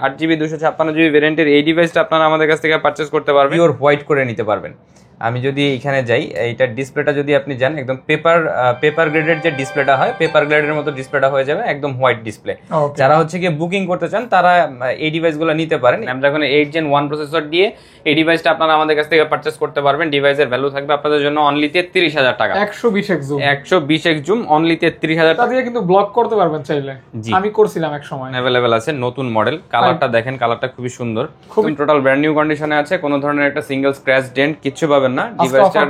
8GB 256GB ভেরিয়েন্টের এই ডিভাইসটা আপনারা আমাদের কাছ থেকে পারচেজ করতে পারবেন, পিওর হোয়াইট করে নিতে পারবেন। আমি যদি এখানে যাই, এইটার ডিসপ্লেটা যদি আপনি যান, একদম পেপার গ্রেডের যে ডিসপ্লেটা হয়, পেপার গ্রেডের মতো ডিসপ্লেটা হয়ে যাবে, একদম হোয়াইট ডিসপ্লে। যারা হচ্ছে গিয়ে বুকিং করতে চান তারা এই ডিভাইসগুলো নিতে পারেন। স্ন্যাপড্রাগন 8 Gen 1 প্রসেসর দিয়ে এই ডিভাইসটা আপনারা আমাদের কাছ থেকে পারচেজ করতে পারবেন। ডিভাইসের ভ্যালু থাকবে আপনাদের জন্য অনলি 33,000 টাকা। 120x zoom, 120x zoom, only 33,000 টাকা দিয়ে কিন্তু ব্লক করতে পারবেন চাইলে। আমি করছিলাম এক সময়। अवेलेबल আছে, নতুন মডেল। কালারটা দেখেন, কালারটা খুবই সুন্দর, খুবই টোটাল ব্র্যান্ড নিউ কন্ডিশনে আছে, কোনো ধরনের একটা সিঙ্গেল স্ক্র্যাচ ডেন্ট কিচ্ছু পাবেন না। ডিভাইসটার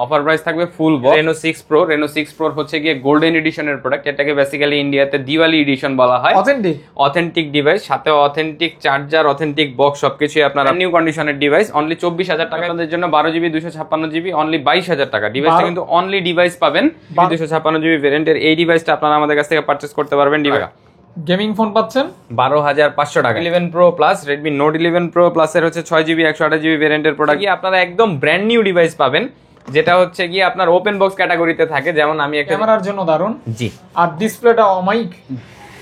অফার প্রাইস থাকবে full box. Reno 6 Pro, Reno 6 Pro হচ্ছে গিয়ে গোল্ডেন এডিশনের প্রোডাক্ট। এটাকে বেসিক্যালি ইন্ডিয়াতে দিওয়ালি এডিশন বলা হয়। অথেন্টিক ডিভাইস, সাথে অথেন্টিক চার্জার, অথেন্টিক বক্স, সবকিছু আপনারা নিউ কন্ডিশনের ডিভাইস। অনলি 24,000 টাকা আপনাদের জন্য। 12GB 256GB অনলি 22,000 টাকা। ডিভাইসটা কিন্তু অনলি ডিভাইস পাবেন 256GB ভেরিয়েন্টের এই ডিভাইসটা আপনারা আমাদের কাছ থেকে পারচেজ করতে পারবেন। গেমিং ফোন পাচ্ছেন 12,500 টাকা। 11 Pro Plus, Redmi Note 11 Pro Plus এর হচ্ছে 6GB 128GB ভেরিয়েন্টের প্রোডাক্ট। আপনারা একদম ব্র্যান্ড নিউ ডিভাইস পাবেন, যেটা হচ্ছে গিয়ে আপনার ওপেন বক্স ক্যাটাগরিতে থাকে। যেমন আমি একটা ক্যামেরার জন্য দারুন, জি, আর ডিসপ্লেটা অমাইক।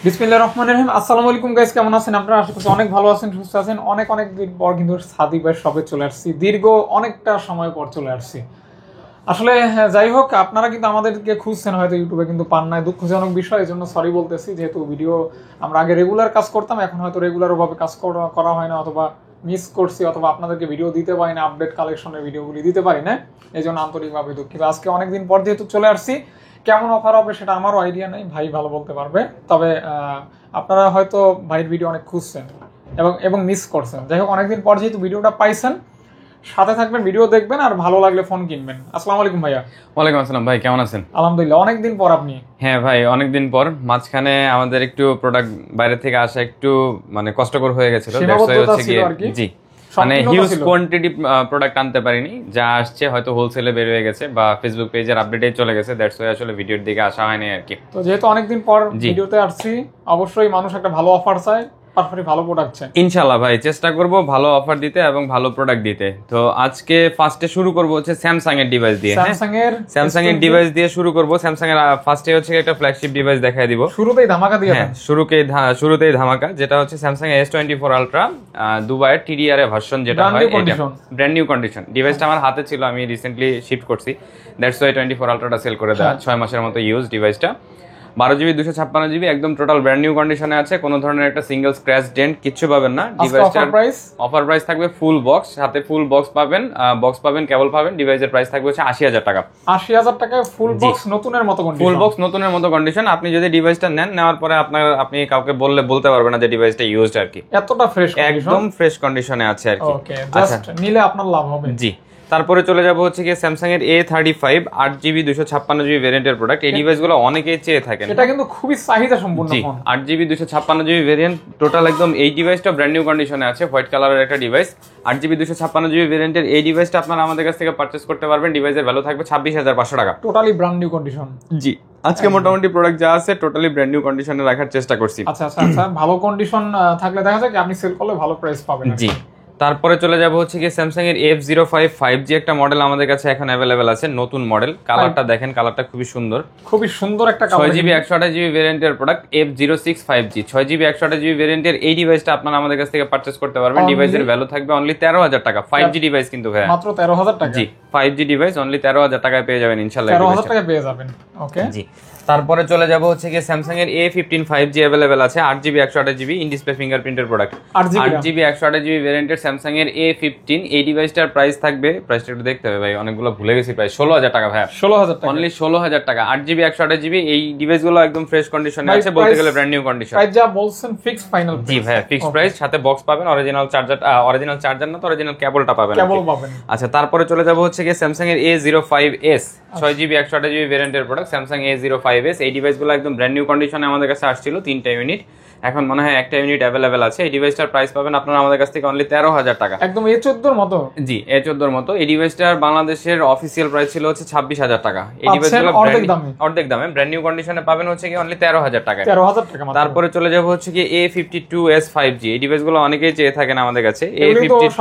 বিসমিল্লাহির রহমানির রহিম। আসসালামু আলাইকুম গাইস, কেমন আছেন আপনারা? আশা করছি অনেক ভালো আছেন, সুস্থ আছেন। অনেক দিন পর কিন্তু সাদিক ভাই সবে চলে আসছি, দীর্ঘ অনেকটা সময় পর চলে আসছি। আসলে যাই হোক, আপনারা কিন্তু আমাদেরকে খুঁজছেন হয়তো ইউটিউবে, কিন্তু পান নাই, দুঃখজনক বিষয়। এই জন্য সরি বলতেছি, যেহেতু ভিডিও আমরা আগে রেগুলার কাজ করতাম, এখন হয়তো রেগুলার ভাবে কাজ করা হয় না, অথবা মিস করছি, অথবা আপনাদেরকে ভিডিও দিতে পারি না, আপডেট কালেকশনের ভিডিওগুলি দিতে পারি না। এই জন্য আন্তরিকভাবে দুঃখিত। আজকে অনেকদিন পর যেহেতু চলে আসছি, কেমন অফার হবে সেটা আমারও আইডিয়া নেই, ভাই ভালো বলতে পারবে। তবে আপনারা হয়তো ভাইয়ের ভিডিও অনেক খুঁজছেন এবং মিস করছেন। যাই হোক, অনেকদিন পর যেহেতু ভিডিওটা পাইছেন, সাথে থাকবেন, ভিডিও দেখবেন, আর ভালো লাগলে ফোন কিনবেন। আসসালামু আলাইকুম ভাইয়া। ওয়ালাইকুম আসসালাম ভাই, কেমন আছেন? আলহামদুলিল্লাহ, অনেকদিন পর আপনি। হ্যাঁ ভাই, অনেকদিন পর। মাঝখানে আমাদের একটু প্রোডাক্ট বাইরে থেকে আসা একটু মানে কষ্টকর হয়ে গেছিল। জি, মানে হিউজ কোয়ান্টিটি প্রোডাক্ট আনতে পারিনি, যা আসছে হয়তো হোলসেলে বের হয়ে গেছে বা ফেসবুক পেজের আপডেটে চলে গেছে। দ্যাটস ওয়াই আসলে ভিডিওর দিকে আসা হয়নি আর কি। তো যেহেতু অনেকদিন পর ভিডিওতে আসছি, অবশ্যই মানুষ একটা ভালো অফার চায়, ভালো প্রোডাক্ট চাই। ইনশাআল্লাহ ভাই, চেষ্টা করব ভালো অফার দিতে এবং ভালো প্রোডাক্ট দিতে। তো আজকে ফার্স্টে শুরু করব হচ্ছে স্যামসাং এর ডিভাইস দিয়ে। স্যামসাং এর ডিভাইস দিয়ে শুরু করব। স্যামসাং এর ফার্স্টে হচ্ছে একটা ফ্ল্যাগশিপ ডিভাইস দেখায় দিব। শুরুতেই ধামাকা দিয়ে। হ্যাঁ, শুরুতেই ধামাকা, যেটা হচ্ছে স্যামসাং S24 Ultra দুবাইয়ের TDR এর ভার্সন, যেটা হয় ব্র্যান্ড নিউ কন্ডিশন। ডিভাইসটা আমার হাতে ছিল, আমি রিসেন্টলি শিফট করছি। দ্যাটস ওয়াই 24 Ultraটা সেল করে দেওয়া। 6 মাসের মতো ইউজ ডিভাইসটা। 12GB 256GB একদম টোটাল ব্র্যান্ড নিউ কন্ডিশনে আছে, কোনো ধরনের একটা সিঙ্গেল স্ক্র্যাচ ডেন্ট কিচ্ছু পাবেন না। ডিভাইসটার অফার প্রাইস থাকবে ফুল বক্স, সাথে ফুল বক্স পাবেন, কেবল পাবেন। ডিভাইসের প্রাইস থাকবে হচ্ছে 80,000 টাকা। 80,000 টাকা ফুল বক্স, নতুনের মতো কন্ডিশন। ফুল বক্স নতুনের মতো কন্ডিশন। আপনি যদি ডিভাইসটা নেওয়ার পরে আপনি কাউকে বলতে পারবেন না যে ডিভাইসটা ইউজড আর কি। এতটা ফ্রেশ, একদম ফ্রেশ কন্ডিশনে আছে আর কি। ওকে, জাস্ট নিলে আপনার লাভ হবে। জি, তারপরে চলে যাব হচ্ছে কি স্যামসাং এর A35 8GB 256GB ভেরিয়েন্টের প্রোডাক্ট। এই ডিভাইসগুলো অনেকেই চেয়ে থাকেন, এটা কিন্তু খুবই চাহিদা সম্পূর্ণ phone. 8GB 256GB variant total একদম। এই ডিভাইসটা ব্র্যান্ড নিউ কন্ডিশনে আছে, হোয়াইট কালারের একটা ডিভাইস। 8GB 256GB ভেরিয়েন্টের এই ডিভাইসটা আপনারা আমাদের কাছ থেকে পারচেজ করতে পারবেন। ডিভাইসের ভ্যালু থাকবে 26,500 টাকা। Totally brand new condition. জি, আজকে মোটামুটি প্রোডাক্ট যা আছে টোটালি ব্র্যান্ড নিউ কন্ডিশনে রাখার চেষ্টা করছি। আচ্ছা, ভালো কন্ডিশন থাকলে দেখা যায় কি আপনি সেল করলে ভালো প্রাইস পাবেন। জি, তারপরে চলে যাব হচ্ছে কি স্যামসাং এর F05 5G একটা মডেল আমাদের কাছে এখন अवेलेबल আছে, নতুন মডেল। কালারটা দেখেন, কালারটা খুবই সুন্দর একটা কালার। 6GB 128GB ভেরিয়েন্টের product F06 5G। 6GB 128GB ভেরিয়েন্টের এই ডিভাইসটা আপনারা আমাদের কাছ থেকে পারচেজ করতে পারবেন। ডিভাইসের ভ্যালু থাকবে অনলি 13,000 টাকা। 5G ডিভাইস কিন্তু ভাই, মাত্র 13,000 টাকা। জি, 5G ডিভাইস অনলি 13,000 টাকায় পেয়ে যাবেন ইনশাআল্লাহ। 13,000 টাকায় পেয়ে যাবেন। ওকে, জি। তারপরে চলে যাব হচ্ছে কি স্যামসাং এর A15 5G अवेलेबल আছে, 8GB 128GB in display ফিঙ্গারপ্রিন্টের product. 8GB 128GB ভেরিয়েন্টের স্যামসাং এর A15 এই ডিভাইসটার প্রাইস থাকবে, প্রাইসটা একটু দেখতে হবে ভাই, অনেকগুলো ভুলে গেছি, প্রাইস 16,000 টাকা ভাই। 16,000 টাকা, অনলি 16,000 টাকা। 8GB 128GB এই ডিভাইসগুলো একদম ফ্রেশ কন্ডিশনে আছে, বলতে গেলে ব্র্যান্ড নিউ কন্ডিশন। প্রাইস যা বলছেন ফিক্স ফাইনাল। জি ভাই, ফিক্স প্রাইস, সাথে বক্স পাবেন, অরিজিনাল চার্জার না তো অরিজিনাল কেবলটা পাবেন। আচ্ছা, তারপরে চলে যাব হচ্ছে কি স্যামসাং এর A05s 6GB 128GB ভেরিয়েন্টের প্রোডাক্ট। স্যামসাং A05s এই ডিভাইসগুলো একদম ব্র্যান্ড নিউ কন্ডিশনে আমাদের কাছে আসছিল, 3টা ইউনিট। এখন মনে হয় একটা ইউনিট अवेलेबल আছে। এই ডিভাইসটার প্রাইস পাবেন আপনারা আমাদের কাছ থেকে অনলি 13,000 টাকা। একদম A14 মতো। জি, A14 মতো। এই ডিভাইসটার বাংলাদেশের অফিসিয়াল প্রাইস ছিল হচ্ছে 26,000 টাকা। এই ডিভাইসগুলো অর্ধেক দামে ব্র্যান্ড নিউ কন্ডিশনে পাবেন হচ্ছে কি অনলি 13,000 টাকা। 13,000 টাকা। তারপরে চলে যাব হচ্ছে কি A52s 5G। এই ডিভাইসগুলো অনেকেই চেয়ে থাকেন আমাদের কাছে। A52s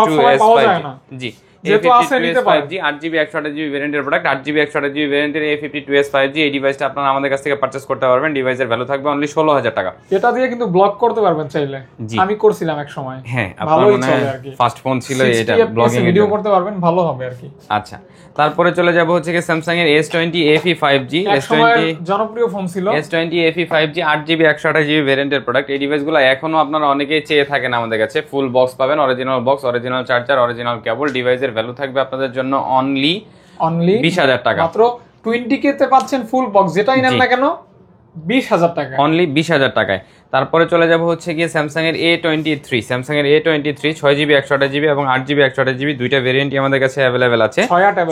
5G, জি, যেহেতু আছে নিতে পারেন। 5G 8GB 128GB ভেরিয়েন্টের প্রোডাক্ট, 8GB 128GB ভেরিয়েন্টের A52s 5G এই ডিভাইসটা আপনারা আমাদের কাছ থেকে পারচেজ করতে পারবেন। ডিভাইসের ভ্যালু থাকবে অনলি 16000 টাকা। এটা দিয়ে কিন্তু ব্লগ করতে পারবেন চাইলে, আমি করছিলাম এক সময়। হ্যাঁ, ভালোই চলে আর কি, ফার্স্ট ফোন ছিল এটা, ব্লগিং ভিডিও করতে পারবেন, ভালো হবে আর কি। আচ্ছা, তারপরে চলে যাব হচ্ছে কি স্যামসাং এর S20 FE 5G, S20 জনপ্রিয় ফোন ছিল, S20 FE 5G 8GB 128GB ভেরিয়েন্টের প্রোডাক্ট। এই ডিভাইসগুলো এখনো আপনারা অনেকেই চেয়ে থাকেন আমাদের কাছে। ফুল বক্স পাবেন, original box, original charger, original কেবল। ডিভাইসের ভ্যালু থাকবে আপনাদের জন্য অনলি 20000 টাকা। মাত্র 20K তে পাচ্ছেন ফুল বক্স, যেটাই নেন না কেন 20000 টাকা, অনলি 20000 টাকায়। তারপরে চলে যাব হচ্ছে গিয়ে স্যামসাং এর A23, স্যামসাং এর A23 6GB 128GB এবং 8GB 128GB দুইটা ভেরিয়েন্টই আমাদের কাছে अवेलेबल আছে।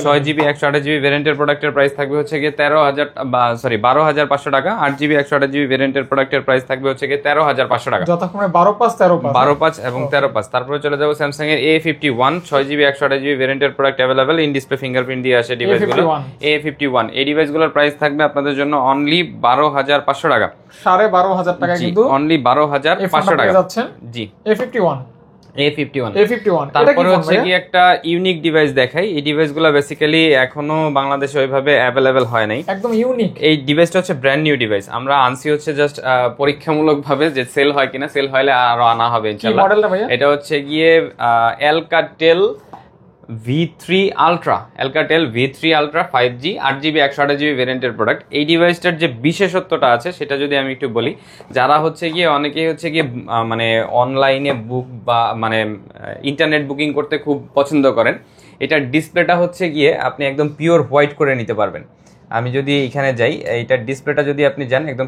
6GB 128GB ভেরিয়েন্টের প্রোডাক্টের প্রাইস থাকবে হচ্ছে গিয়ে 12500 টাকা। 8GB 128GB ভেরিয়েন্টের প্রোডাক্টের প্রাইস থাকবে হচ্ছে গিয়ে 13500 টাকা, যথাক্রমে 12.5 13.5 12.5 এবং 13.5। তারপরে চলে যাব স্যামসাং এর A51 6GB 128GB ভেরিয়েন্টের product available, in display fingerprint দিয়ে আসে ডিভাইসগুলো। A51 এই ডিভাইসগুলোর প্রাইস থাকবে আপনাদের জন্য অনলি 12500 টাকা, 12500 টাকা, কিন্তু অনলি 12500 টাকা যাচ্ছে। জি, A51 তারপরে হচ্ছে কি একটা ইউনিক ডিভাইস দেখাই। এই ডিভাইসগুলো বেসিক্যালি এখনো বাংলাদেশে ওইভাবে अवेलेबल হয় নাই, একদম ইউনিক। এই ডিভাইসটা হচ্ছে ব্র্যান্ড নিউ ডিভাইস, আমরা আনছি হচ্ছে জাস্ট পরীক্ষামূলকভাবে, যে সেল হয় কিনা, সেল হলে আরো আনা হবে ইনশাআল্লাহ। এটা হচ্ছে গিয়ে Alcatel V3 Ultra, Alcatel V3 Ultra 5G 8GB 128GB ভেরিয়েন্টের প্রোডাক্ট। এই ডিভাইসটার যে বিশেষত্বটা আছে সেটা যদি আমি একটু বলি, যারা হচ্ছে গিয়ে অনেকেই হচ্ছে গিয়ে মানে অনলাইনে বুক বা মানে ইন্টারনেট বুকিং করতে খুব পছন্দ করেন, এটার ডিসপ্লেটা হচ্ছে গিয়ে আপনি একদম পিওর হোয়াইট করে নিতে পারবেন। আমি যদি এখানে যাই, এইটার ডিসপ্লেটা যদি আপনি যান, একদম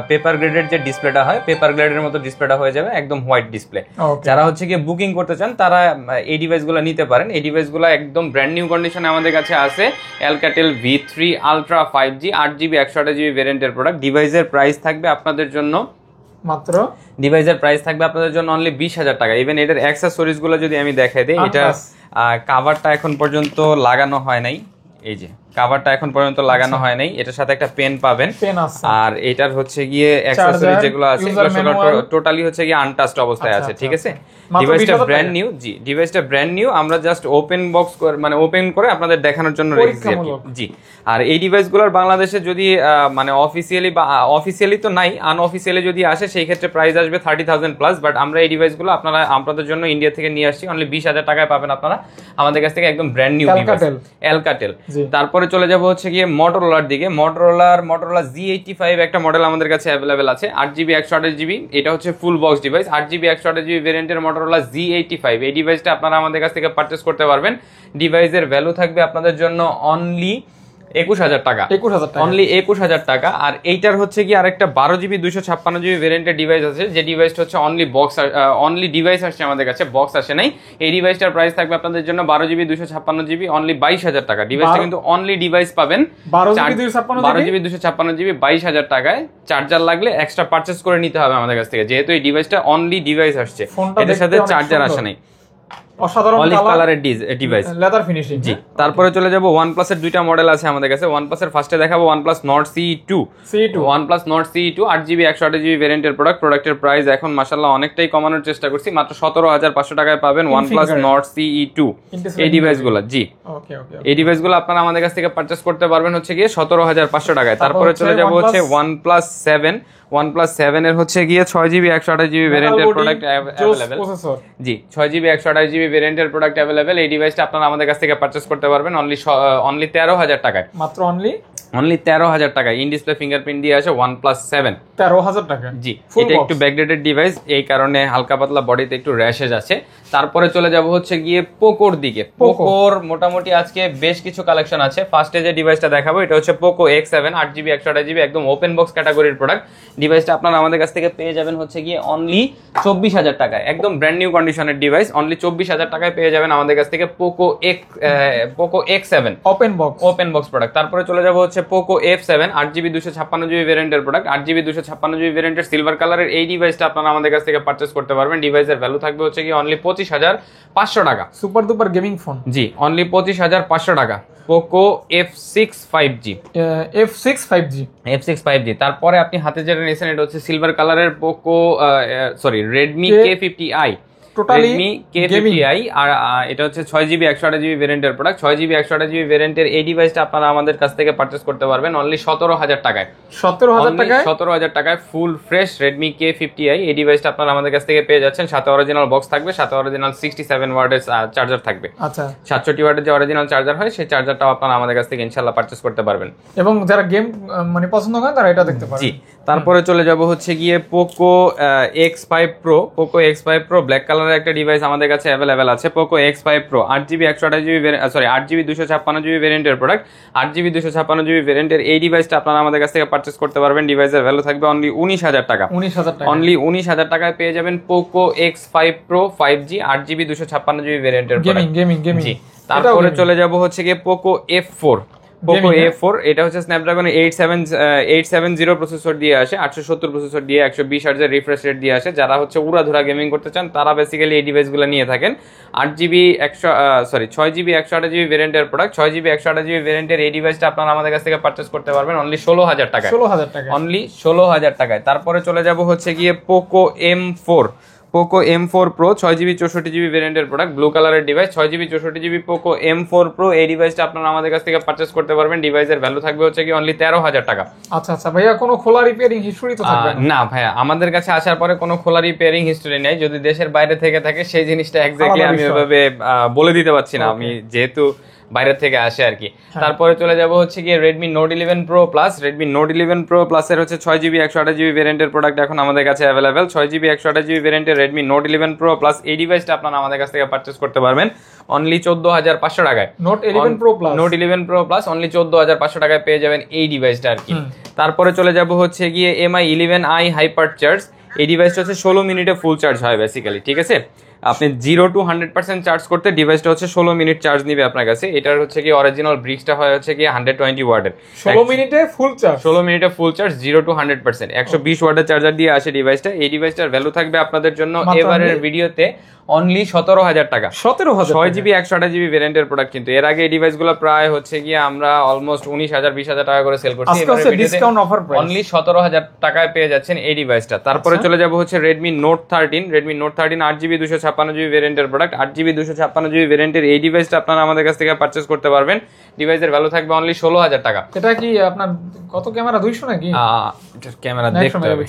পেপার গ্রেডের যে ডিসপ্লেটা হয়, পেপার গ্রেডের মতো ডিসপ্লেটা হয়ে যাবে, একদম হোয়াইট ডিসপ্লে। যারা হচ্ছে গিয়ে বুকিং করতে চান তারা এই ডিভাইসগুলো নিতে পারেন। এই ডিভাইসগুলো একদম ব্র্যান্ড নিউ কন্ডিশনে আমাদের কাছে আছে। Alcatel V3 Ultra 5G 8GB 128GB ভেরিয়েন্টের প্রোডাক্ট। ডিভাইসের প্রাইস থাকবে আপনাদের জন্য অনলি 20000 টাকা। ইভেন এটার অ্যাক্সেসরিজ গুলো যদি আমি দেখাই দিই, এটা কভারটা এখন পর্যন্ত লাগানো হয় নাই, এই যে কভারটা এখন পর্যন্ত লাগানো হয় নাই। এটার সাথে একটা পেন পাবেন, আর এটার হচ্ছে গিয়ে অ্যাকসেসরি যেগুলো আছে এগুলো টোটালি হচ্ছে গিয়ে আনটাচড অবস্থায় আছে, ঠিক আছে। ডিভাইসটা ব্র্যান্ড নিউ, জি ডিভাইসটা ব্র্যান্ড নিউ, আমরা জাস্ট ওপেন বক্স মানে ওপেন করে আপনাদের দেখানোর জন্য রেখেছি জি। আর এই ডিভাইসগুলোর বাংলাদেশে যদি মানে অফিসিয়ালি বা অফিসিয়ালি তো নাই, আনঅফিসিয়ালি যদি আসে সেই ক্ষেত্রে প্রাইস আসবে 30,000 প্লাস, বাট আমরা এই ডিভাইসগুলো আপনাদের জন্য ইন্ডিয়া থেকে নিয়ে আসছি, অনলি 20000 টাকায় পাবেন আপনারা আমাদের কাছ থেকে, একদম ব্র্যান্ড নিউ ডিভাইস Alcatel। তারপরে চলে যাব হচ্ছে গিয়ে মোটরোলার দিকে। মোটরোলা Z85 একটা মডেল আমাদের কাছে अवेलेबल আছে, 8GB 128GB, এটা হচ্ছে full box device. 8GB 128GB ভেরিয়েন্টের মোটরোলা Z85 এই ডিভাইসটা আপনারা আমাদের কাছ থেকে পারচেজ করতে পারবেন। ডিভাইসের ভ্যালু থাকবে আপনাদের জন্য অনলি 21000 টাকা, অনলি 21000 টাকা। আর এইটার হচ্ছে কি আরেকটা 12GB 256GB ভেরিয়েন্টের ডিভাইস আছে, যে ডিভাইসটা হচ্ছে অনলি ডিভাইস আসছে আমাদের কাছে, বক্স আসে নাই। এই ডিভাইসটার প্রাইস থাকবে আপনাদের জন্য 12GB 256GB অনলি 22000 টাকা। ডিভাইসটা কিন্তু অনলি ডিভাইস পাবেন 12GB 256GB 22000 টাকায়। চার্জার লাগলে এক্সট্রা পারচেজ করে নিতে হবে আমাদের কাছ থেকে, যেহেতু এই ডিভাইসটা অনলি ডিভাইস আসছে, এটার সাথে চার্জার আসে নাই। অসাধারণ কালারের ডিভাইস, লেদার ফিনিশিং জি। তারপরে চলে যাব OnePlus এর দুইটা মডেল আছে আমাদের কাছে। OnePlus এর ফার্স্টে দেখাবো OnePlus Nord CE2। OnePlus Nord CE2 8GB 128GB ভেরিয়েন্টের প্রোডাক্টের প্রাইস এখন মাশাআল্লাহ অনেকটাই কমানোর চেষ্টা করছি, মাত্র 17500 টাকায় পাবেন OnePlus Nord CE2 এই ডিভাইসগুলো, জি। এই ডিভাইসগুলো আপনারা আমাদের কাছ থেকে পারচেজ করতে পারবেন হচ্ছে গিয়ে 17500 টাকায়। তারপরে চলে যাব হচ্ছে OnePlus 7 এর হচ্ছে গিয়ে 6GB 128GB ভেরিয়েন্টের প্রোডাক্ট अवेलेबल, জি 6GB 128GB ভেরিয়েন্টের প্রোডাক্ট अवेलेबल। এই ডিভাইসটা আপনারা আমাদের কাছ থেকে পারচেজ করতে পারবেন অনলি 13000 টাকায়, মাত্র অনলি 13000 টাকায়। ইন ডিসপ্লে ফিঙ্গারপ্রিন্ট দিয়ে আছে OnePlus 7, 13000 টাকা, জি। এটা একটু ব্যাকডেটেড ডিভাইস, এই কারণে হালকা পাতলা বডিতে একটু র্যাশেজ আছে। তারপরে চলে যাব হচ্ছে গিয়ে পোকোর দিকে। পোকোর মোটামুটি আজকে বেশ কিছু কালেকশন আছে। ফার্স্টে যে ডিভাইসটা দেখাবো এটা হচ্ছে Poco X7 8GB 128GB একদম ওপেন বক্স ক্যাটাগরির প্রোডাক্ট। ডিভাইসটা আপনারা আমাদের কাছ থেকে পেয়ে যাবেন হচ্ছে গিয়ে অনলি 24000 টাকায়, একদম ব্র্যান্ড নিউ কন্ডিশনের ডিভাইস। অনলি 24000 টাকায় পেয়ে যাবেন আমাদের কাছ থেকে Poco X7 open box product. তারপরে চলে যাব হচ্ছে Poco F7 8GB 256GB ভেরিয়েন্টের প্রোডাক্ট। 8GB 256GB ভেরিয়েন্টের সিলভার কালারের এই ডিভাইসটা আপনারা আমাদের কাছ থেকে পারচেজ করতে পারবেন। ডিভাইসের ভ্যালু থাকবে হচ্ছে কি অনলি 25500 টাকা, সুপার ডুপার গেমিং ফোন, জি। অনলি 25500 টাকা Poco F6 5G। তারপরে আপনি হাতে যেটা নিয়েছেন এটা হচ্ছে সিলভার কালারের Redmi K50i totally Redmi K50i আর এটা হচ্ছে 6GB 128GB ভেরিয়েন্টের প্রোডাক্ট। 6GB 128GB ভেরিয়েন্টের এই ডিভাইসটা আপনারা আমাদের কাছ থেকে পারচেজ করতে পারবেন অনলি 17000 টাকায়। 17000 টাকায় 17000 টাকায় ফুল ফ্রেশ Redmi K50i এই ডিভাইসটা আপনারা আমাদের কাছ থেকে পেয়ে যাচ্ছেন। সাথে অরিজিনাল বক্স থাকবে, সাথে অরিজিনাল 67 ওয়াটের চার্জার থাকবে। আচ্ছা 67 ওয়াটের যে অরিজিনাল চার্জার হয় সেই চার্জারটাও আপনারা আমাদের কাছ থেকে ইনশাআল্লাহ পারচেজ করতে পারবেন এবং যারা গেম মানে পছন্দ করেন তারা এটা দেখতে পারেন। জি, তারপরে চলে যাব হচ্ছে গিয়ে Poco X5 Pro। Poco X5 Pro black কালারের একটা ডিভাইস আমাদের কাছে অ্যাভেলেবেল আছে। Poco X5 Pro 8GB 128GB sorry 8GB 256GB ভেরিয়েন্টের প্রোডাক্ট। 8GB 256GB ভেরিয়েন্টের এই ডিভাইসটা আপনারা আমাদের কাছ থেকে পারচেজ করতে পারবেন। ডিভাইসের ভ্যালু থাকবে অনলি 19000 টাকা। 19000 টাকা অনলি 19000 টাকায় পেয়ে যাবেন Poco X5 Pro 5G 8GB 256GB ভেরিয়েন্টের প্রোডাক্ট। গেমিং জি, তারপরে চলে যাব হচ্ছে গিয়ে Poco F4। Poco A4 এটা হচ্ছে Snapdragon 870 প্রসেসর দিয়ে আসে, 870 প্রসেসর দিয়ে 120 হার্টজের রিফ্রেশ রেট দিয়ে আসে। যারা হচ্ছে উড়াধুরা গেমিং করতে চান তারা বেসিক্যালি এই ডিভাইসগুলো নিয়ে থাকেন। 6GB 128GB ভেরিয়েন্টের প্রোডাক্ট। 6GB 128GB ভেরিয়েন্টের এই ডিভাইসটা আপনারা আমাদের কাছ থেকে পারচেজ করতে পারবেন অনলি 16000 টাকায়। 16000 টাকা অনলি 16000 টাকায়। তারপরে চলে যাব হচ্ছে গিয়ে Poco M4। Poco M4 Pro 6GB 64GB ভেরিয়েন্টের প্রোডাক্ট, ব্লু কালারের ডিভাইস। 6GB 64GB Poco M4 Pro এই ডিভাইসটা আপনারা আমাদের কাছ থেকে পারচেজ করতে পারবেন। ডিভাইসের ভ্যালু থাকবে হচ্ছে কি অনলি 13000 টাকা। আচ্ছা ভাইয়া কোনো খোলা রিপেয়ারিং হিস্টরি তো থাকবে না ভাইয়া, আমাদের কাছে আসার পরে কোনো খোলা রিপেয়ারিং হিস্টরি নেই। যদি দেশের বাইরে থেকে থাকে সেই জিনিসটা এক্স্যাক্টলি আমি ওইভাবে বলে দিতে পারছি না, আমি যেহেতু বাইরে থেকে আসে আর কি। তারপরে চলে যাব হচ্ছে গিয়ে Redmi Note 11 Pro Plus। Redmi Note 11 Pro Plus এর হচ্ছে 6GB 128GB ভেরিয়েন্টের প্রোডাক্ট এখন আমাদের কাছে অ্যাভেলেবেল। 6GB 128GB ভেরিয়েন্টের Redmi Note 11 Pro Plus এই ডিভাইসটা আপনারা আমাদের কাছ থেকে পারচেজ করতে পারবেন অনলি 14500 টাকায়। Note 11 Pro Plus Note 11 Pro Plus only 14500 টাকায় পেয়ে যাবেন এই ডিভাইসটা আর কি। তারপরে চলে যাব হচ্ছে গিয়ে MI 11i Hypercharge। এই ডিভাইসটা হচ্ছে 16 মিনিটে ফুল চার্জ হয় বেসিক্যালি, ঠিক আছে। আপনি 0 to 100% চার্জ করতে ডিভাইসটা হচ্ছে 16 মিনিট চার্জ নিবে আপনার কাছে। এটার হচ্ছে কি অরিজিনাল ব্রিক্সটা হয় হচ্ছে কি 120 ওয়াটের। 16 মিনিটে ফুল চার্জ 16 মিনিটে ফুল চার্জ 0 to 100%। 120 ওয়াটের চার্জার দিয়ে আসে ডিভাইসটা। এই ডিভাইসটার ভ্যালু থাকবে আপনাদের জন্য এবারের ভিডিওতে অনলি 17000 টাকা। 17000 6GB 128GB ভেরিয়েন্টের প্রোডাক্ট। কিন্তু এর আগে এই ডিভাইসগুলো প্রায় হচ্ছে গিয়ে আমরা অলমোস্ট 19000 20000 টাকা করে সেল করছি। আজকে ডিসকাউন্ট অফার প্রাইস অনলি 17000 টাকায় পেয়ে যাচ্ছেন এই ডিভাইসটা। তারপরে চলে যাব হচ্ছে Redmi Note 13। Redmi Note 13 8GB 256GB ভেরিয়েন্টের প্রোডাক্ট। 8GB 256GB ভেরিয়েন্টের এই ডিভাইসটা আপনারা আমাদের কাছ থেকে পারচেজ করতে পারবেন। ডিভাইসের ভ্যালু থাকবে অনলি 16000 টাকা। এটা কি আপনার কত ক্যামেরা 200 নাকি? এটার ক্যামেরা দেখতে হবে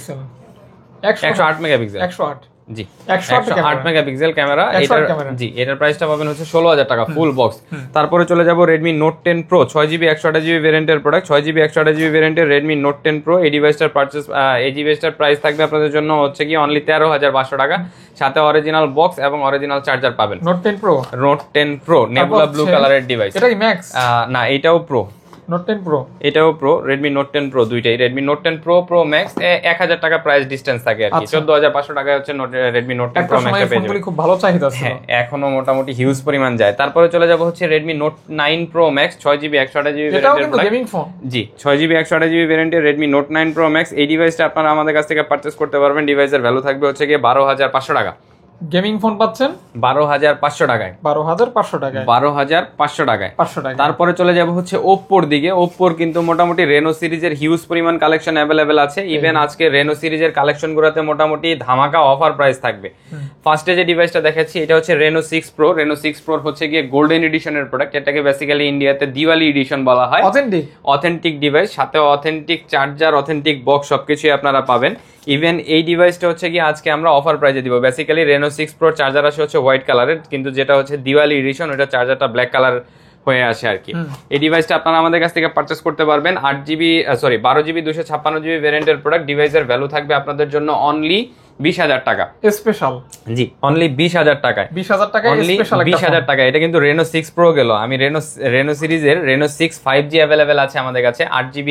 108 মেগাপিক্সেল। 108 জি 108 মেগাপিক্সেল ক্যামেরা। এটার প্রাইসটা পাবেন হচ্ছে 16000 টাকা ফুল বক্স। তারপরে চলে যাব Redmi Note 10 Pro 6GB 128GB ভেরিয়েন্টের প্রোডাক্ট। 6GB 128GB ভেরিয়েন্টের Redmi Note 10 Pro এই ডিভাইসটার এই ডিভাইসটার প্রাইস থাকবে আপনাদের জন্য হচ্ছে কি অনলি 13500 টাকা। সাথে অরিজিনাল বক্স এবং অরিজিনাল চার্জার পাবেন। Note 10 Pro Note 10 Pro nebula blue কালারের ডিভাইস। এটা কি ম্যাক্স? না, এটাও প্রো। Note 10 Pro এটাও প্রো। Redmi Note 10 Pro দুইটাই। Redmi Note 10 Pro Pro Max 1000 টাকা প্রাইস ডিসটেন্স থাকে আর কি। 14500 টাকায় হচ্ছে Redmi Note 10 Pro Max এ পেয়ে যাবেন। খুব ভালো চাহিদা আছে, হ্যাঁ এখনো মোটামুটি হিউজ পরিমাণ যায়। তারপরে চলে যাব হচ্ছে Redmi Note 9 Pro Max 6GB 128GB ভেরিয়েন্টের প্রোডাক্ট। গেমিং ফোন জি 6GB 128GB ভেরিয়েন্টের Redmi Note 9 Pro Max এই ডিভাইসটা আপনারা আমাদের কাছ থেকে পারচেজ করতে পারবেন। ডিভাইসের ভ্যালু থাকবে হচ্ছে কি 12500 টাকা। গেমিং ফোন পাচ্ছেন 12500 টাকায়। 12500 টাকায় 12500 টাকায় 500 টাকা। তারপরে চলে যাব হচ্ছে ওপ্পোর দিকে। ওপ্পোর কিন্তু মোটামুটি রেনো সিরিজের হিউজ পরিমাণ কালেকশন অ্যাভেলেবেল আছে। ইভেন আজকে রেনো সিরিজের কালেকশন গুলোতে মোটামুটি ধামাকা অফার প্রাইস থাকবে। ফার্স্টে যে ডিভাইসটা দেখাচ্ছি এটা হচ্ছে Reno 6 Pro। Reno 6 Pro হচ্ছে গিয়ে গোল্ডেন এডিশনের প্রোডাক্ট। এটাকে বেসিক্যালি ইন্ডিয়াতে দিওয়ালি এডিশন বলা হয়। অথেন্টিক ডিভাইস, সাথে অথেন্টিক চার্জার, অথেন্টিক বক্স সবকিছুই আপনারা পাবেন। ইভেন এই ডিভাইসটা হচ্ছে কি আজকে আমরা অফার প্রাইসে দিব। বেসিক্যালি Reno 6 Pro চার্জার আসে হচ্ছে হোয়াইট কালারের, কিন্তু যেটা হচ্ছে দিওয়ালি এডিশন ওটা চার্জারটা ব্ল্যাক কালার হয়ে আসে আর কি। এই ডিভাইসটা আপনারা আমাদের কাছ থেকে পারচেজ করতে পারবেন। 12GB 256GB ভেরিয়েন্টের প্রোডাক্ট। ডিভাইসের ভ্যালু থাকবে আপনাদের জন্য অনলি 20000 টাকা স্পেশাল। জি অনলি 20000 টাকায়। 20000 টাকা স্পেশাল। 20000 টাকা। এটা কিন্তু Reno 6 Pro গেল। আমি Reno সিরিজের Reno 6 5G अवेलेबल আছে আমাদের কাছে। 8GB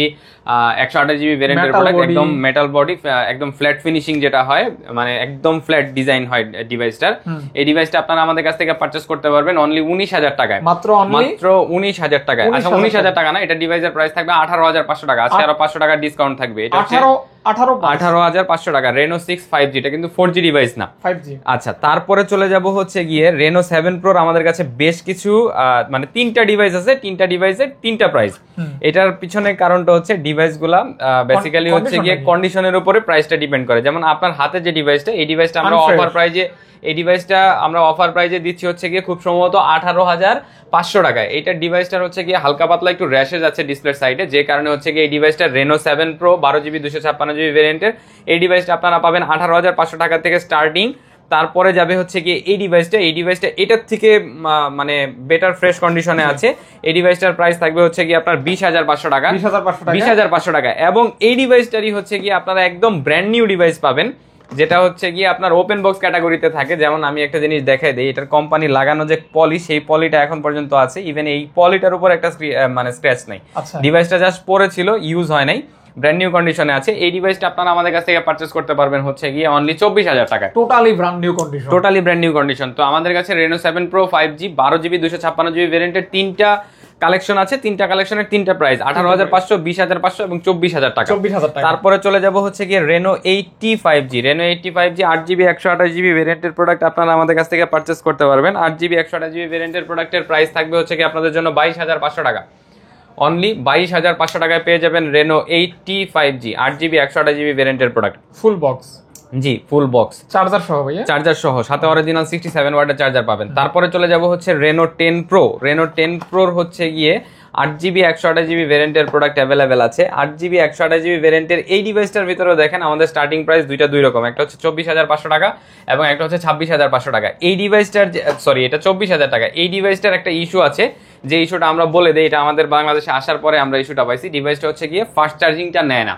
128GB ভেরিয়েন্টের প্রোডাক্ট। একদম মেটাল বডি, একদম ফ্ল্যাট ফিনিশিং যেটা হয়, মানে একদম ফ্ল্যাট ডিজাইন হয় ডিভাইসটার। এই ডিভাইসটা আপনারা আমাদের কাছ থেকে পারচেজ করতে পারবেন অনলি 19000 টাকায়। মাত্র 19000 টাকায়। আচ্ছা 19000 টাকা না, এটা ডিভাইসের প্রাইস থাকবে 18500 টাকা। আজকে আরো 500 টাকা ডিসকাউন্ট থাকবে। এটা হচ্ছে 18500 টাকা। Reno 6 5G, এটা কিন্তু 4G ডিভাইস না, 5G। আচ্ছা তারপরে চলে যাব হচ্ছে গিয়ে Reno 7 Pro। আমাদের কাছে বেশ কিছু মানে 3টা ডিভাইস আছে। 3টা ডিভাইসের 3টা প্রাইস। এটার পিছনে কারণটা হচ্ছে ডিভাইসগুলা বেসিক্যালি হচ্ছে গিয়ে কন্ডিশনের উপরে প্রাইসটা ডিপেন্ড করে। যেমন আপনার হাতে যে ডিভাইসটা, এই ডিভাইসটা আমরা অফার প্রাইজে এই ডিভাইসটা আমরা অফার প্রাইজে দিচ্ছি হচ্ছে গিয়ে খুব সম্ভবত 18,500 টাকায়। এইটার ডিভাইসটার হচ্ছে গিয়ে হালকা পাতলা একটু র্যাশেজ আছে ডিসপ্লের সাইডে, যে কারণে হচ্ছে গিয়ে এই ডিভাইসটা রেনো 7 প্রো 12GB 256GB ভেরিয়েন্টের এই ডিভাইসটা আপনারা পাবেন 18,500 টাকা থেকে স্টার্টিং। তারপরে যাবে হচ্ছে গিয়ে এই ডিভাইসটা এটার থেকে মানে বেটার ফ্রেশ কন্ডিশনে আছে। এই ডিভাইসটার প্রাইস থাকবে হচ্ছে গিয়ে আপনার 20,500 টাকা, 20,500 টাকা। এবং এই ডিভাইসটারই হচ্ছে গিয়ে আপনারা একদম ব্র্যান্ড নিউ ডিভাইস পাবেন, যেটা হচ্ছে গিয়ে আপনার ওপেন বক্স ক্যাটাগরিতে থাকে। যেমন আমি একটা জিনিস দেখাই দিই, এটার কোম্পানি লাগানো যে পলি, সেই পলিটা এখন পর্যন্ত আছে। ইভেন এই পলিটার উপর একটা মানে স্ক্র্যাচ নাই। ডিভাইসটা জাস্ট পড়েছিল, ইউজ হয় নাই, ব্র্যান্ড নিউ কন্ডিশনে আছে। এই ডিভাইসটা আপনারা আমাদের কাছ থেকে পারচেজ করতে পারবেন হচ্ছে গিয়ে অনলি 24,000 টাকা। Totally brand new condition. তো আমাদের কাছে Reno 7 pro 5G 12GB 256GB ভেরিয়েন্টের তিনটা কালেকশন আছে। তিনটা কালেকশনের তিনটা প্রাইস 18,500, 20,500 এবং 24,000 টাকা। তারপরে চলে যাব হচ্ছে গিয়ে Reno 80 5G। Reno 80 5G 8GB 128GB ভেরিয়েন্টের প্রোডাক্ট আপনারা আমাদের কাছ থেকে পারচেজ করতে পারবেন। 8GB 128GB ভেরিয়েন্টের প্রোডাক্টের প্রাইস থাকবে হচ্ছে গিয়ে আপনাদের জন্য 22,500 টাকা। অনলি 22,500 টাকায় পেয়ে যাবেন রেনো 80 5G 8GB 128GB ভেরিয়েন্টের প্রোডাক্ট, ফুল বক্স। জি, ফুল বক্স, চার্জার সহ ভাইয়া, চার্জার সহ, সাথে অরিজিনাল 67 ওয়াটের চার্জার পাবেন। তারপরে চলে যাব হচ্ছে রেনো 10 প্রো। রেনো 10 প্রোর হচ্ছে গিয়ে 8GB 128GB ভেরিয়েন্টের প্রোডাক্ট অ্যাভেলেবেল আছে। 8GB 128GB ভেরিয়েন্টের এই ডিভাইসটার ভিতরেও দেখেন আমাদের স্টার্টিং প্রাইস দুই রকম, একটা হচ্ছে 24,500 টাকা এবং একটা হচ্ছে 26,500 টাকা। এই ডিভাইসটার সরি, এটা 24,000 টাকা। এই ডিভাইসটার একটা ইস্যু আছে, যে ইস্যুটা আমরা বলে দেই, এটা আমাদের বাংলাদেশে আসার পরে আমরা ইস্যুটা পাইছি। ডিভাইসটা হচ্ছে গিয়ে ফাস্ট চার্জিংটা নেয় না,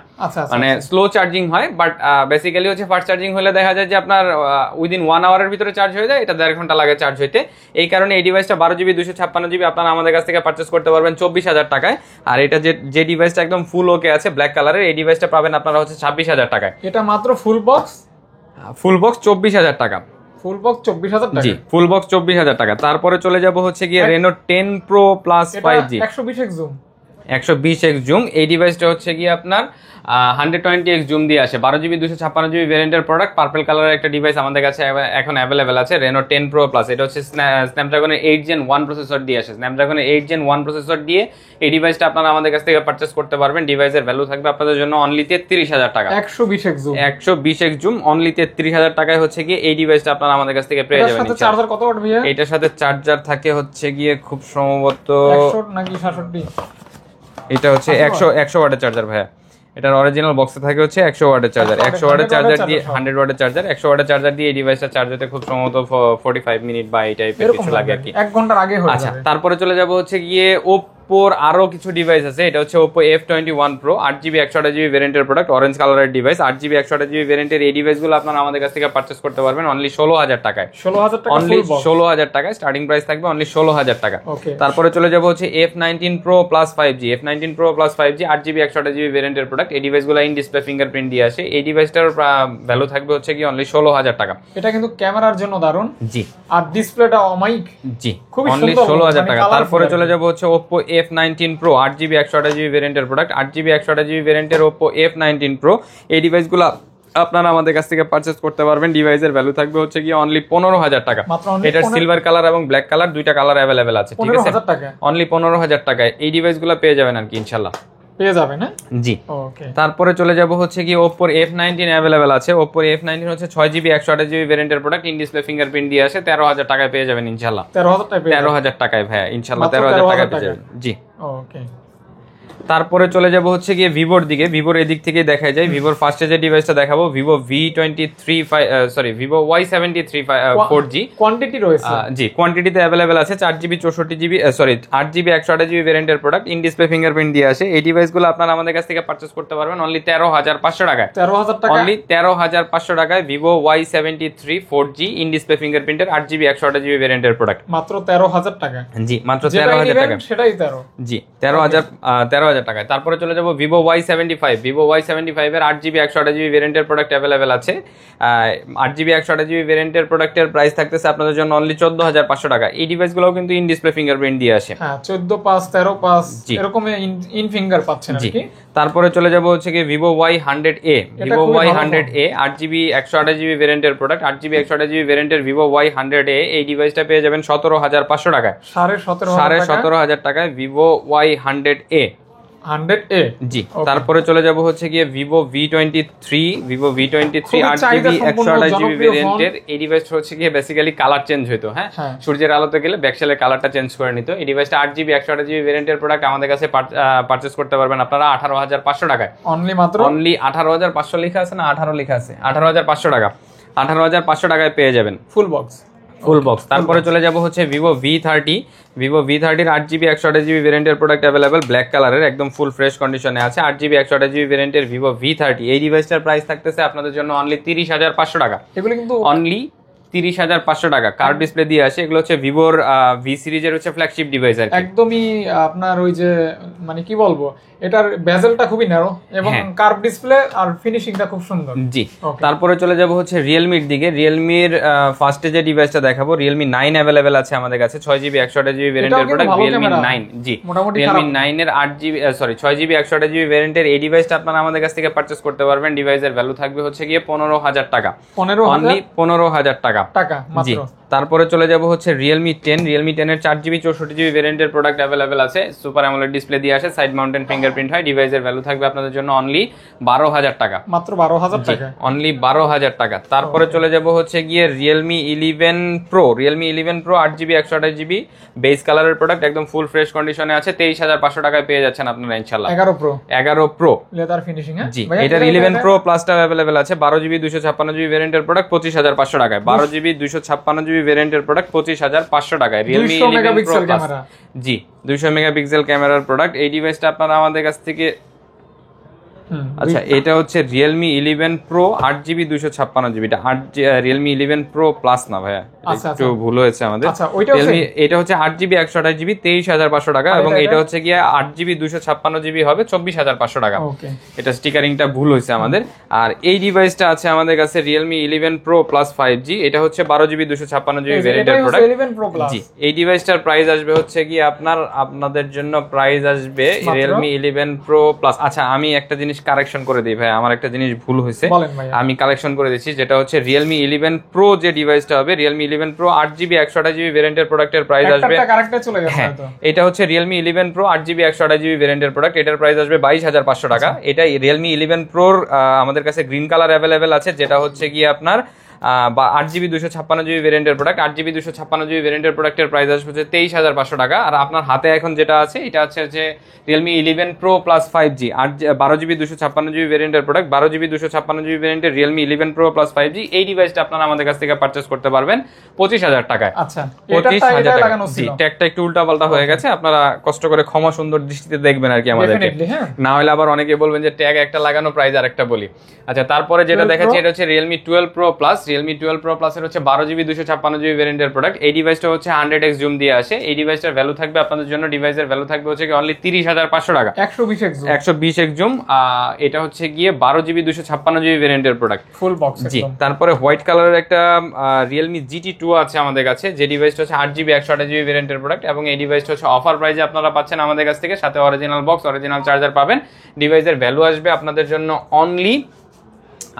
মানে স্লো চার্জিং হয়। বাট বেসিক্যালি হচ্ছে ফাস্ট চার্জিং হলে দেখা যায় যে আপনার উইদিন 1 আওয়ারের ভিতরে চার্জ হয়ে যায়, এটা 1.5 ঘন্টা লাগে চার্জ হইতে। এই কারণে এই ডিভাইসটা 12GB 256GB আপনারা আমাদের কাছ থেকে পারচেস করতে পারবেন 24,000 টাকায়। আর এটা যে ডিভাইসটা একদম ফুল ওকে আছে ব্ল্যাক কালারের, এই ডিভাইসটা পাবেন আপনারা হচ্ছে 26,000 টাকায়। এটা মাত্র ফুল বক্স 24,000 টাকা। ফুল বক্স 24,000 টাকা। জি, ফুল বক্স 24,000 টাকা। তারপরে চলে যাব হচ্ছে গিয়ে Reno 10 pro plus 5G 120x zoom, 120x zoom. এই ডিভাইসটা হচ্ছে গিয়ে আপনার 120x জুম দিয়ে আসে। 12GB 256GB ভেরিয়েন্টের প্রোডাক্ট, পার্পল কালারের একটা ডিভাইস আমাদের কাছে এখন অ্যাভেলেবেল আছে, রেনো 10 প্রো প্লাস। এটা হচ্ছে স্ন্যাপড্রাগনের 8 Gen 1 প্রসেসর দিয়ে আসে। স্ন্যাপড্রাগনের 8 Gen 1 প্রসেসর দিয়ে এই ডিভাইসটা আপনারা আমাদের কাছ থেকে পারচেজ করতে পারবেন। ডিভাইসের ভ্যালু থাকবে আপনাদের জন্য অনলি 33,000 টাকা। 120x zoom, 120x zoom only 33,000 টাকায় হচ্ছে গিয়ে এই ডিভাইসটা আপনারা আমাদের কাছ থেকে পেয়ে যাবেন। চার্জার কত ওয়াট ভাইয়া? এটার সাথে চার্জার থাকে হচ্ছে গিয়ে খুব সম্ভবত 100 নাকি 67? এটা হচ্ছে 100 ওয়াটের চার্জার ভাইয়া। এটার অরিজিনাল বক্সে থাকে হচ্ছে 100 ওয়াটের চার্জার। 100 ওয়াটের চার্জার দিয়ে 100 ওয়াটের চার্জার, 100 ওয়াটের চার্জার দিয়ে এই ডিভাইসটা চার্জ হতে খুব সম্ভবত 45 মিনিট বা এই টাইপের কিছু লাগে আর কি, 1 ঘন্টার আগে হয়ে যাবে। আচ্ছা, তারপরে চলে যাব হচ্ছে গিয়ে ওপ্পোর আরো কিছু ডিভাইস আছে। এটা হচ্ছে Oppo F21 Pro 8GB 128GB ভেরিয়েন্টের প্রোডাক্ট, অরেঞ্জ কালারের ডিভাইস। 8GB 128GB ভেরিয়েন্টের এই ডিভাইসগুলো আপনারা আমাদের কাছ থেকে পারচেজ করতে পারবেন অনলি 16,000 টাকায়। 16,000 টাকা, অনলি 16,000 টাকায় স্টার্টিং প্রাইস থাকবে, অনলি 16,000 টাকা। তারপরে চলে যাব হচ্ছে F19 Pro plus 5G। F19 Pro plus 5G 8GB 128GB ভেরিয়েন্টের প্রোডাক্ট। এই ডিভাইসগুলো ইন ডিসপ্লে ফিঙ্গারপ্রিন্ট দিয়ে আসে। এই ডিভাইসটার ভ্যালু থাকবে হচ্ছে কি অনলি 16,000 টাকা। এটা কিন্তু ক্যামেরার জন্য দারুন। জি, আর ডিসপ্লেটা অমাইক। জি, অনলি 16,000 টাকা। তারপরে চলে যাব হচ্ছে Oppo F19 Pro 8GB 128GB ভেরিয়েন্টের প্রোডাক্ট, 8GB 128GB ভেরিয়েন্টের Oppo F19 Pro। এই ডিভাইসগুলো আপনারা আমাদের কাছ থেকে পারচেজ করতে পারবেন। ডিভাইসের ভ্যালু থাকবে হচ্ছে গিয়ে অনলি 15,000 টাকা। এটার সিলভার কালার এবং ব্ল্যাক কালার দুইটা কালার অ্যাভেলেবেল আছে, ঠিক আছে? অনলি 15,000 টাকায় এই ডিভাইসগুলো পেয়ে যাবেন আর কি ইনশাআল্লাহ, পেয়ে যাবেন। হ্যাঁ, জি। ওকে, তারপরে চলে যাব হচ্ছে কি Oppo F19 অ্যাভেলেবেল আছে। Oppo F19 হচ্ছে 6GB 128GB ভেরিয়েন্টের প্রোডাক্ট, ইন ডিসপ্লে ফিঙ্গারপ্রিন্ট দিয়ে আসে। 13,000 টাকায় পেয়ে যাবেন ইনশাআল্লাহ। 13,000 টাকায় ভাইয়া ইনশাআল্লাহ 13,000 টাকায় পেয়ে যাবেন। জি, ওকে। তারপরে চলে যাব হচ্ছে গিয়ে ভিভোর দিকে। ভিভোর এদিক থেকে দেখা যায়। ভিভোর ফার্স্টে যে ডিভাইসটা দেখাবো Vivo Vivo Y73 4G quantity রয়েছে, জি, কোয়ান্টিটিতে अवेलेबल আছে। 4GB 64GB 8GB 128GB ভেরিয়েন্টের প্রোডাক্ট, ইন ডিসপ্লে ফিঙ্গারপ্রিন্ট দিয়ে আসে। এই ডিভাইসগুলো আপনারা আমাদের কাছ থেকে পারচেজ করতে পারবেন অনলি 13,500 টাকায়। 13,000 টাকা, অনলি 13,500 টাকায় Vivo Y73 4G in display ফিঙ্গারপ্রিন্টের 8GB 128GB ভেরিয়েন্টের প্রোডাক্ট, মাত্র 13,000 টাকা। জি, মাত্র 13,000 টাকা। সেটাই 13, জি, 13,000 টাকায়। তারপরে চলে যাব Vivo Y75 এর 8GB 128GB ভেরিয়েন্টের প্রোডাক্ট অ্যাভেলেবেল আছে। 8GB 128GB ভেরিয়েন্টের প্রোডাক্টের প্রাইস থাকতেছে আপনাদের জন্য অনলি 14,500 টাকা। এই ডিভাইসগুলোও কিন্তু ইন ডিসপ্লে ফিঙ্গারপ্রিন্ট দিয়ে আসে। হ্যাঁ, 14.5 13.5 এরকম ইন ফিঙ্গার পাচ্ছেন আর কি। তারপরে চলে যাব হচ্ছে কি Vivo Y100A। Vivo Y100A 8GB 128GB ভেরিয়েন্টের প্রোডাক্ট, 8GB 128GB ভেরিয়েন্টের Vivo Y100A। এই ডিভাইসটা পেয়ে যাবেন 17,500 টাকায়। 17,500 টাকায় Vivo Y100A। 100A জি। তারপরে চলে যাব হচ্ছে গিয়ে Vivo V23 8GB 128GB ভেরিয়েন্টের। এই ডিভাইসটা হচ্ছে গিয়ে বেসিক্যালি কালার চেঞ্জ হইতো, হ্যাঁ, সূর্যের আলোতে গেলে ব্যাকশেলের কালারটা চেঞ্জ করে নিত। এই ডিভাইসটা 8GB 128GB ভেরিয়েন্টের প্রোডাক্ট আমাদের কাছে পারচেজ করতে পারবেন আপনারা 18,500 টাকায়। অনলি 18,500 লেখা আছে না 18 লেখা আছে, 18,500 টাকা, 18,500 টাকায় পেয়ে যাবেন ফুল বক্স। তারপরে চলে যাব হচ্ছে Vivo V30 8GB 128GB ভেরিয়েন্টের প্রোডাক্ট অ্যাভেলেবল, ব্ল্যাক কালারের, একদম ফুল ফ্রেশ কন্ডিশনে আছে। 8GB 128GB ভেরিয়েন্টের Vivo V30। এই ডিভাইসটার প্রাইস থাকতেছে আপনাদের জন্য অনলি 30,500 টাকা। এগুলো কিন্তু অনলি 30,500 টাকা। কার্ভ ডিসপ্লে দিয়ে আসে। এগুলো হচ্ছে ভিভোর ভি সিরিজের হচ্ছে ফ্ল্যাগশিপ ডিভাইস আর কি। একদমই আপনার ওই যে মানে কি বলবো, এটার বেজেলটা খুবই ন্যারো এবং কার্ভ ডিসপ্লে আর ফিনিশিংটা খুব সুন্দর। জি। তারপরে চলে যাব হচ্ছে রিয়েলমির দিকে। রিয়েলমির ফার্স্টে যে ডিভাইসটা দেখাবো, Realme 9 अवेलेबल আছে আমাদের কাছে, 6GB 128GB ভেরিয়েন্টের প্রোডাক্ট Realme 9। জি, Realme 9 এর 6GB 128GB ভেরিয়েন্টের এই ডিভাইসটা আপনারা আমাদের কাছ থেকে পারচেজ করতে পারবেন। ডিভাইসের ভ্যালু থাকবে হচ্ছে গিয়ে 15,000 টাকা। অনলি 15,000 টাকা মাত্র। তারপরে চলে যাব হচ্ছে Realme 10 এর 4GB 64GB ভেরিয়েন্টের প্রোডাক্ট अवेलेबल আছে। সুপার অ্যামোলেড ডিসপ্লে দিয়ে আসে, সাইড মাউন্টেন ফিঙ্গারপ্রিন্ট হয়। ডিভাইসের ভ্যালু থাকবে আপনাদের জন্য অনলি 12,000 টাকা। মাত্র 12,000 টাকা, অনলি 12,000 টাকা। তারপরে চলে যাব হচ্ছে গিয়ে Realme 11 Pro 8GB 128GB base কালারের প্রোডাক্ট, একদম ফুল ফ্রেশ কন্ডিশনে আছে। 23,500 টাকায় পেয়ে যাচ্ছেন আপনারা ইনশাআল্লাহ। 11 Pro লেদার ফিনিশিং। জি, এটার 11 Pro প্লাসটা अवेलेबल আছে। 12GB 256GB ভেরিয়েন্টের প্রোডাক্ট 25,500 টাকায়। 12GB 256GB ভেরিয়েন্টের প্রোডাক্ট 25,500 টাকায়। Realme 11 Pro plus. জি, 200 মেগাপিক্সেল ক্যামেরার প্রোডাক্ট। এই ডিভাইসটা আপনারা আমাদের কাছ থেকে আচ্ছা, এটা হচ্ছে Realme 11 Pro 8GB 256GB। এটা Realme 11 Pro প্লাস না ভাইয়া, একটু ভুল হয়েছে আমাদের। এটা হচ্ছে 8GB 128GB 23,500 টাকা এবং এটা হচ্ছে গিয়ে 8GB 256GB হবে 24,500 টাকা। এটা স্টিকারিংটা ভুল হয়েছে আমাদের। আর এই ডিভাইসটা আছে আমাদের কাছে Realme 11 Pro Plus 5G। এটা হচ্ছে 12GB 256GB ভেরিয়েন্টের প্রোডাক্ট। জি, এই ডিভাইসটার প্রাইস আসবে হচ্ছে গিয়ে আপনাদের জন্য প্রাইস আসবে Realme 11 Pro Plus। আচ্ছা, আমি একটা জিনিস কারেকশন করে দিই ভাই, আমার একটা জিনিস ভুল হয়েছে, আমি কালেকশন করে দিচ্ছি। যেটা হচ্ছে Realme 11 Pro যে ডিভাইসটা হবে, Realme 11 Pro 8GB 128GB ভেরিয়েন্টের প্রোডাক্টের প্রাইস আসবে, এটা হচ্ছে Realme 11 Pro 8GB 128GB ভেরিয়েন্টের প্রোডাক্ট, এটার প্রাইস আসবে 22,500 টাকা। এটা Realme 11 Pro আমাদের কাছে গ্রিন কালার অ্যাভেলেবেল আছে, যেটা হচ্ছে গিয়ে আপনার 8GB 256GB ভেরিয়েন্টের প্রোডাক্ট। 8GB 256GB ভেরিয়েন্টের প্রোডাক্টের প্রাইস আসবে 23,500 টাকা। আর আপনার হাতে এখন যেটা আছে এটা হচ্ছে যে Realme 11 Pro Plus 5G 12GB 256GB ভেরিয়েন্টের প্রোডাক্ট, 12GB 256GB ভেরিয়েন্টের Realme 11 Pro Plus 5G। এই ডিভাইসটা আপনারা আমাদের কাছ থেকে পারচেজ করতে পারবেন 25,000 টাকায়। আচ্ছা, 25,000 টাকা। জি, ট্যাগটা একটু উল্টাপাল্টা হয়ে গেছে, আপনারা কষ্ট করে ক্ষমা সুন্দর দৃষ্টিতে দেখবেন আর কি আমাদেরকে, না হলে আবার অনেকে বলবেন যে ট্যাগ একটা লাগানো প্রাইস আরেকটা বলি। আচ্ছা, তারপরে যেটা দেখাচ্ছি এটা হচ্ছে Realme 12 Pro Plus। Realme 12 Pro Plus এর হচ্ছে 12GB 256GB ভেরিয়েন্টের প্রোডাক্ট। এই ডিভাইসটা হচ্ছে 100x জুম দিয়ে আসে। এই ডিভাইসটার ভ্যালু থাকবে আপনাদের জন্য, ডিভাইসের ভ্যালু থাকবে হচ্ছে কি অনলি 30,500 টাকা। 120x zoom. এটা হচ্ছে গিয়ে 12GB 256GB ভেরিয়েন্টের প্রোডাক্ট, ফুল বক্স। জি, তারপরে হোয়াইট কালারের একটা Realme GT2 আছে আমাদের কাছে, যে ডিভাইসটা হচ্ছে 8GB 128GB ভেরিয়েন্টের প্রোডাক্ট এবং এই ডিভাইসটা হচ্ছে অফার প্রাইসে আপনারা পাচ্ছেন আমাদের কাছ থেকে, সাথে অরিজিনাল বক্স, অরিজিনাল চার্জার পাবেন। ডিভাইসের ভ্যালু আসবে আপনাদের জন্য অনলি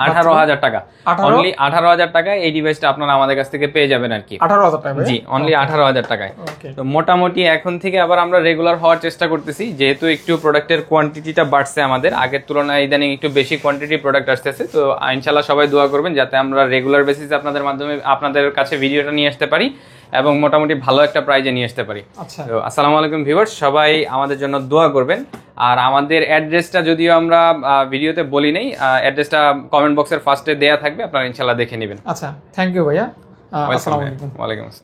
18,000 টাকা। অনলি 18,000 টাকা এই ডিভাইসটা আপনারা আমাদের কাছ থেকে পেয়ে যাবেন আর কি। 18,000 টাকা? জি, অনলি 18,000 টাকায়। তো মোটামুটি এখন থেকে আবার আমরা রেগুলার হওয়ার চেষ্টা করতেছি, যেহেতু একটু প্রোডাক্টের কোয়ান্টিটিটা বাড়ছে আমাদের, আগের তুলনায় ইদানিং একটু বেশি কোয়ান্টিটি প্রোডাক্ট আসতেছে। তো ইনশাআল্লাহ সবাই দোয়া করবেন যাতে আমরা রেগুলার বেসিসে আপনাদের মাধ্যমে আপনাদের কাছে ভিডিওটা নিয়ে আসতে পারি এবং মোটামুটি ভালো একটা প্রাইজে নিয়ে আসতে পারি। তো আসসালামু আলাইকুম ভিউয়ার্স, সবাই আমাদের জন্য দোয়া করবেন। আর আমাদের অ্যাড্রেসটা যদিও আমরা ভিডিওতে বলি নেই, অ্যাড্রেসটা কমেন্ট বক্সের ফার্স্টে দেয়া থাকবে, আপনারা ইনশাআল্লাহ দেখে নেবেন। আচ্ছা, থ্যাংক ইউ ভাইয়া। আসসালামু আলাইকুম। ওয়ালাইকুম আসসালাম।